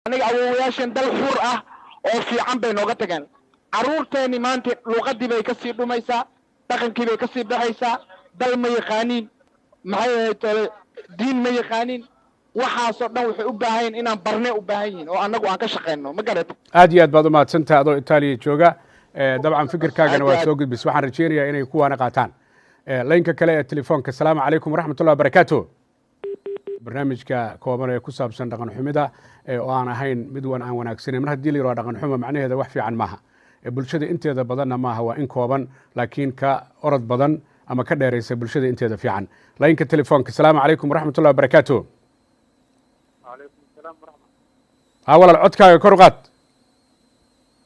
aniga awoowayaashan dal xur ah oo fiican bay nooga tageen caruurteeni maanta luqadii bay ka sii dhumaysaa dhaqankii bay ka sii baxaysaa dal ma yaqaaniin maxay ahayd diin ma yaqaaniin waxaasoo dhan waxay u baahan yihiin inaan barne u baahan yihiin oo annagu aan ka shaqayno ma garat aad iyo aad baad u mahadsantahay adoo Itaaliya jooga dabcan fikirkaagana waa soo gudbis waxaan rajeynayaa inay kuwaana qaataan laynka kale ee telefoonka salaamu calaykum waraxmatullahi wabarakaatuh barnaamijka kooban ee ku saabsan dhaqan xumida oo aan ahayn mid aan wanaagsaneyn mar haddii la yidhahdo dhaqan xumo macnaheeda wax fiican maaha bulshada inteeda badanna maaha waa in kooban laakiin ka orod badan ama ka dheeraysa bulshada inteeda fiican laynka telefoonka salaamu calaykum waraxmatullahi wabarakaatuh وعليكم السلام ورحمة ها walaal codkaaga kor u qaad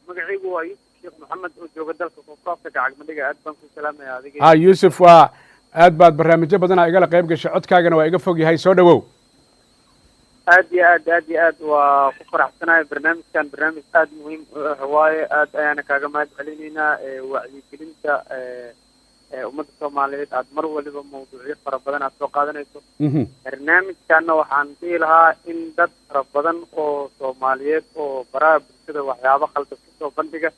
magacaygu waa Yuusuf Sheekh Maxamed oo jooga dalka Koonfurta Gacmadhiga aad baan ku salaamayaa adiga ها يوسف waa aad baad barnaamijyo badan igala qayb gashay codkaagana waa iga fog yahay soo dhawow aad iyo aad waa ku faraxsanahay barnaamijkan barnaamij aad muhiim u ah waaye aad ayaana kaaga mahad celinaynaa wacyigelinta ummadda Soomaaliyeed aad mar waliba mawduucyo fara badan aad soo qaadanayso barnaamijkanna waxaan dhihi lahaa in dad fara badan oo Soomaaliyeed oo baraha bulshada waxyaabo khaldan ku soo bandhiga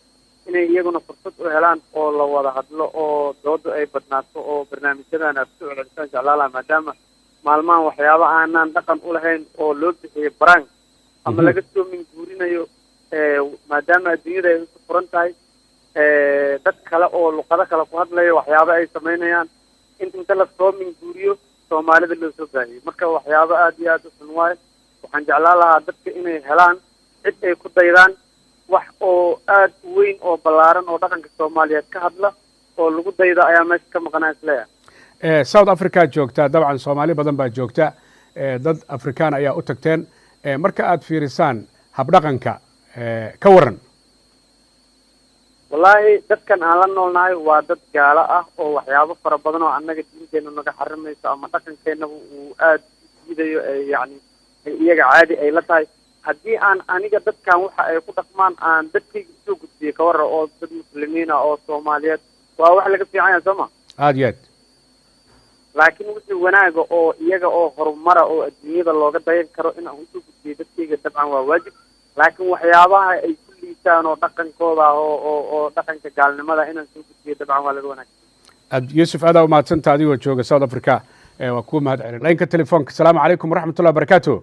inay iyaguna fursad u helaan oo la wada hadlo oo doodo ay badnaato oo barnaamijyadan aad soo celisaan jeclaalaha maadaama maalmahan waxyaabo aanaan dhaqan u lahayn oo loo bixiyo baraan ama laga soo minguurinayo maadaama adduunyada ay isu furan tahay dad kale oo luqado kale ku hadlaya waxyaabo ay samaynayaan inta la soo minguuriyo Soomaalida loo soo baahiyo marka waxyaabo aad iyo aad u xun waaye waxaan jeclaan lahaa dadka inay helaan cid ay ku daydaan wax oo aad weyn oo ballaaran oo dhaqanka Soomaaliyeed ka hadla oo lagu dayda ayaa meesha ka maqnaa isleeyahay South Africa joogta dabcan Soomaali badan baa joogta dad Afrikaan ayaa u tagteen marka aad fiirisaan hab dhaqanka ka waran wallahi dadkan aan la noolnahay waa dad gaala ah oo waxyaabo fara badan oo annaga diinteena naga xarimayso ama dhaqankeena uu aad diidayo yani iyaga caadi ay la tahay haddii aan aniga dadkan waxa ay ku dhaqmaan aan dadkayga soo gudbiyo ka warra oo dad muslimiin ah oo Soomaaliyeed waa wax laga fiican yahay sooma aad iyo aad laakiin wixii wanaaga oo iyaga oo horumara oo adduunyada looga dayan karo in aan usoo gudbiyo dadkayga dabcan waa waajib laakiin waxyaabaha ay ku liitaan oo dhaqankooda oo dhaqanka gaalnimada inaan soo gudbiyo dabcan waa laga wanaagsan Yusuf aad u mahadsantahay adigoo jooga South Africa waa ku mahad celin laynka telefoonka salaamu calaykum waraxmatullahi wabarakaatuh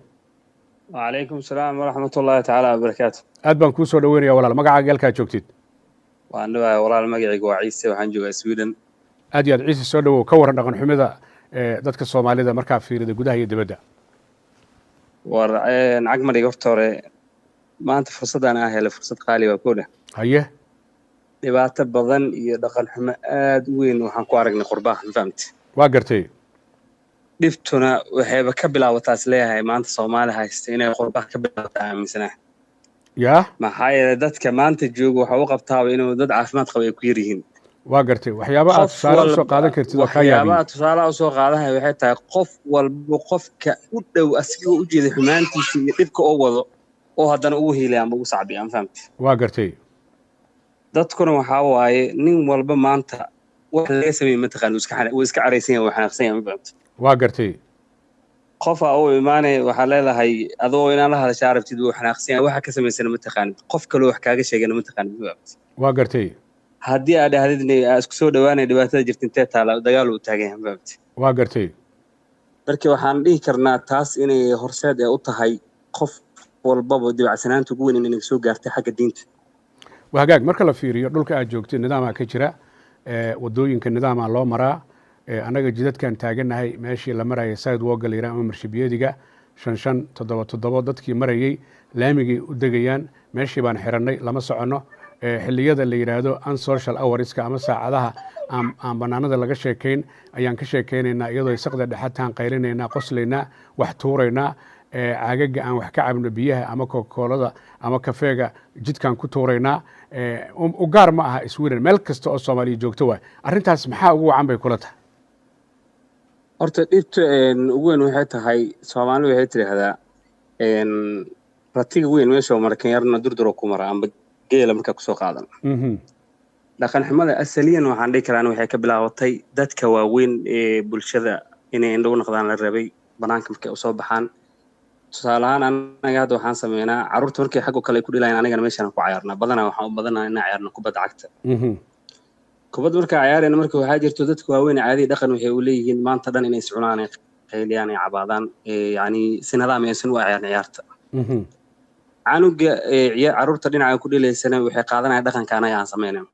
وعليكم السلام ورحمة الله تعالى وبركاته aad baan kuu soo dhaweynaya walaal magacaaga halkaa joogtid وأنا walaal magacaygu waa Ciise waxaan joogaa Sweden aad iyo aad Ciise soo dhawow ka waran dhaqan xumida dadka Soomaalida markaa fiirida gudaha iyo dibadda war cagmadhiga horta hore maanta fursadaan aan helay fursad qaali waa ku leh haye dhibaato badan iyo dhaqan xumo aad u weyn waxaan ku aragnay qurbaha fahamtay waa gartay dhiftuna waxayba ka bilaabataa isleeyahay maanta Soomaali haysta inay qurbaha ka bilaabataa aaminsanaa yaa maxaa yeelay dadka maanta jooga waxa uu qabtaaba inuu dad caafimaad qaba ay ku yar yihiin waa gartay waxyaabo aad tusaale u soo qaadan kartid oo ka yaabi waxyaabaha tusaale u soo qaadahay waxay tahay qof walba qofka u dhow asigoo u jeeda xumaantiisa iyo dhibka oo wado oo haddana ugu hiilay ama ugu sacbi aan fahamtay waa gartay dadkuna waxaa waaye nin walba maanta wax laga sameeyay mataqaan uu iska caraysan yahay waxaan aqsan yahay ma fahamtay waa gartay qofa oo imaanay waxa leedahay adoo inaan la hadashaa arabtid uu xanaaqsan yahay waxa ka sameeysan mataqaan qof kale wax kaaga sheegana mataqaan ma fahamtay waa gartay haddii aad dhahdidnay isku soo dhawaanay dhibaatada jirta intee taala dagaal uu taagan yahay ma fahamtay waa gartay marka waxaan dhihi karnaa taas inay horseed u tahay qof walbaba dibacsanaanta ugu weyn inay soo gaartay xagga diinta wahagaag marka la fiiriyo dhulka aad joogtay nidaama ka jira wadooyinka nidaama loo maraa anaga jidadkan taaganahay meeshii la marayay sidewalk la yiraahdo ama marshibiyadiga 5-5-7 dadkii marayay laamigii u degayaan meeshii baan xirannay lama socono xilliyada la yiraahdo unsocial hourska ama saacadaha aan banaanada laga sheekayn ayaan ka sheekaynaynaa iyadoo saqda dhexataan qaylinayna qoslaynaa wax tuuraynaa caagaga aan wax ka cabno biyaha ama kokolada ama kafeega jidkan ku tuuraynaa u gaar ma aha Sweden meel kasta oo Soomaaliya joogto waa arrintaas maxaa ugu wacan bay kula tahay horta dhibta ugu weyn waxay tahay Soomaalidu waxay tiraahdaa ratiga weyn meesha markan yarna durduro ku mara amba geela marka ku soo qaadan dhaqan xumada asaliyan waxaan dhihi karaa waxay ka bilaabatay dadka waaweyn ee bulshada inay indho noqdaan la rabay banaanka markay u soo baxaan tusaale ahaan anaga hadda waxaan sameynaa carruurta markay xagga kale ku dhilayaan anigana meeshaan ku cayaarnaa badanaa waxaan u badanahay inaan ciyaarno kubadda cagta kubadda markaa ciyaarayna marka waxaa jirto dadka waaweyn caadi dhaqan waxay u leeyihiin maanta dhan inay iscunaan ay qayliyaan ay cabaadaan yani si nidaam aysan u ciyaarn ciyaarta canuga carruurta dhinaca ku dhilaysana waxay qaadanayaan dhaqanka anaga aan sameynayno